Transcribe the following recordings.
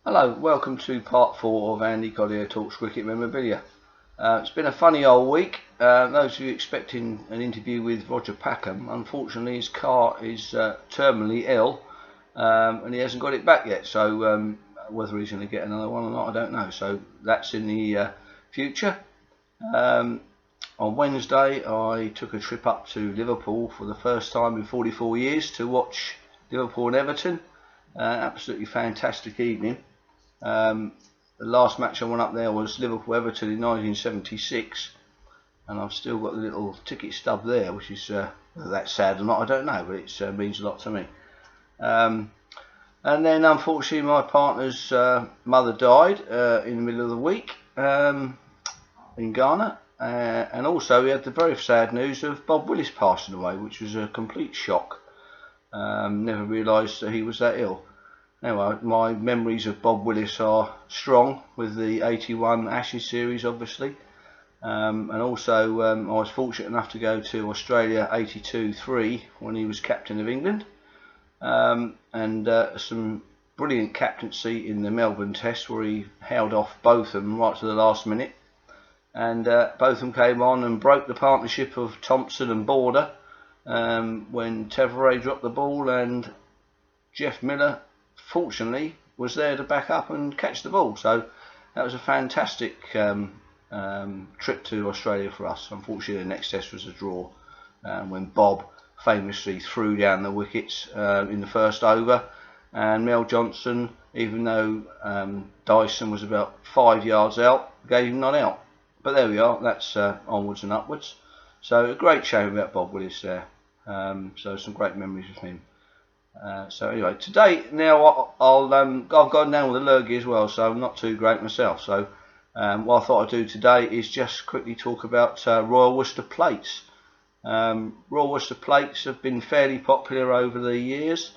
Hello, welcome to part 4 of Andy Collier-talks cricket memorabilia. It's been a funny old week. Those of you expecting an interview with Roger Packham, unfortunately his car is terminally ill and he hasn't got it back yet, so whether he's going to get another one or not I don't know, so that's in the future. On Wednesday I took a trip up to Liverpool for the first time in 44 years to watch Liverpool and Everton. Absolutely fantastic evening. The last match I went up there was Liverpool-Everton in 1976, and I've still got the little ticket stub there, which is whether that's sad or not I don't know, but it means a lot to me. And then unfortunately my partner's mother died in the middle of the week in Ghana, and also we had the very sad news of Bob Willis passing away, which was a complete shock. Never realised that he was that ill. Anyway, my memories of Bob Willis are strong, with the 81 Ashes series obviously, and also I was fortunate enough to go to Australia 82-3 when he was captain of England, and some brilliant captaincy in the Melbourne Test where he held off Botham right to the last minute, and Botham came on and broke the partnership of Thompson and Border when Tevere dropped the ball, and Jeff Miller fortunately was there to back up and catch the ball. So that was a fantastic trip to Australia for us. Unfortunately the next test was a draw when Bob famously threw down the wickets in the first over, and Mel Johnson, even though Dyson was about 5 yards out, gave him not out. But there we are, that's onwards and upwards. So a great shame about Bob Willis there. So some great memories of him. So anyway, today now I've gone down with a lurgy as well, so I'm not too great myself. So what I thought I'd do today is just quickly talk about Royal Worcester plates. Royal Worcester plates have been fairly popular over the years.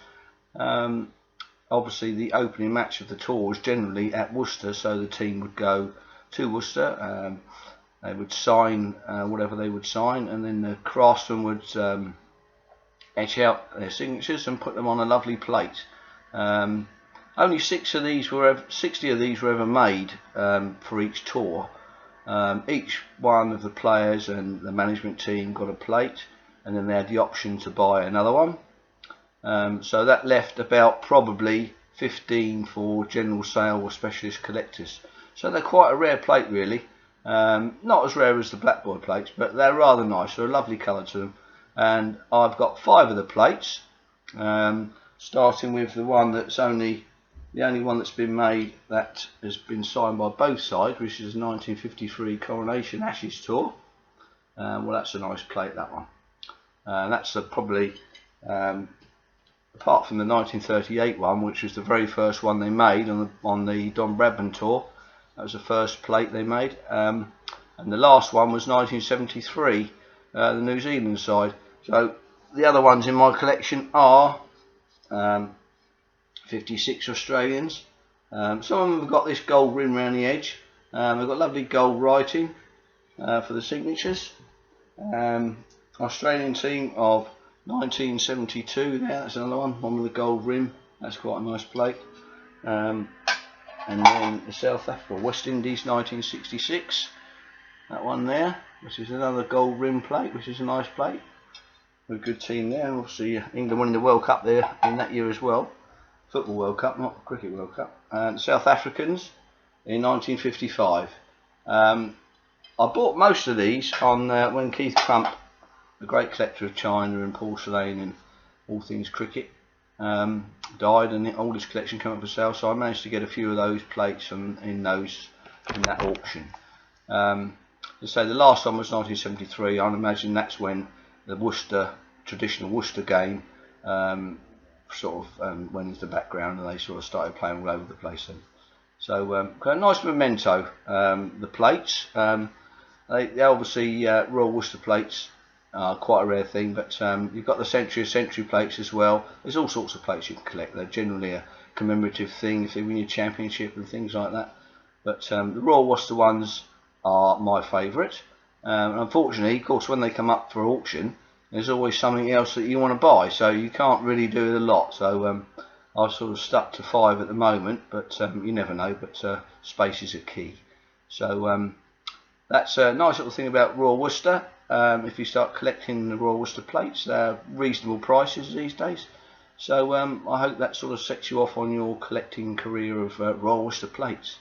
Obviously the opening match of the tour was generally at Worcester, so the team would go to Worcester. They would sign whatever they would sign, and then the craftsman would etch out their signatures and put them on a lovely plate. Only 60 of these were ever made for each tour. Each one of the players and the management team got a plate, and then they had the option to buy another one. So that left about probably 15 for general sale or specialist collectors. So they're quite a rare plate really. Not as rare as the black boy plates, but they're rather nice. They're a lovely colour to them. And I've got 5 of the plates, starting with the one that's the only one that's been made that has been signed by both sides, which is the 1953 Coronation Ashes Tour. Well, that's a nice plate, that one. That's probably, apart from the 1938 one, which was the very first one they made on the Don Bradman Tour. That was the first plate they made. And the last one was 1973, the New Zealand side. So the other ones in my collection are 56 Australians. Some of them have got this gold rim around the edge. They've got lovely gold writing for the signatures. Australian team of 1972 there, that's another one with a gold rim. That's quite a nice plate. And then the South Africa West Indies 1966, that one there, which is another gold rim plate, which is a nice plate. A good team there, and obviously England winning the World Cup there in that year as well. Football World Cup, not Cricket World Cup. And the South Africans in 1955. I bought most of these on when Keith Crump, the great collector of china and porcelain and all things cricket, died, and all his collection came up for sale. So I managed to get a few of those plates in that auction. So the last one was 1973. I imagine that's when the traditional Worcester game went into the background, and they sort of started playing all over the place then. So a nice memento, the plates. They obviously Royal Worcester plates are quite a rare thing, but you've got the Century of Century plates as well. There's all sorts of plates you can collect. They're generally a commemorative thing if they win your championship and things like that. But the Royal Worcester ones are my favourite. Unfortunately, of course, when they come up for auction, there's always something else that you want to buy, so you can't really do it a lot. So I've sort of stuck to 5 at the moment, but you never know. But space is a key. So that's a nice little thing about Royal Worcester. If you start collecting the Royal Worcester plates, they're reasonable prices these days. So I hope that sort of sets you off on your collecting career of Royal Worcester plates.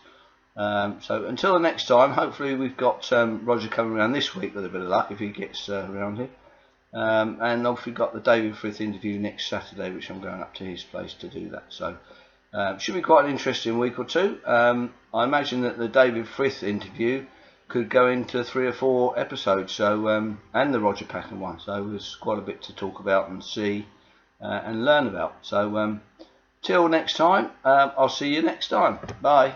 So until the next time, hopefully we've got Roger coming around this week with a bit of luck if he gets around here. And obviously got the David Frith interview next Saturday, which I'm going up to his place to do that. So should be quite an interesting week or two. I imagine that the David Frith interview could go into 3 or 4 episodes. So and the Roger Packham one. So there's quite a bit to talk about and see and learn about. So till next time, I'll see you next time. Bye.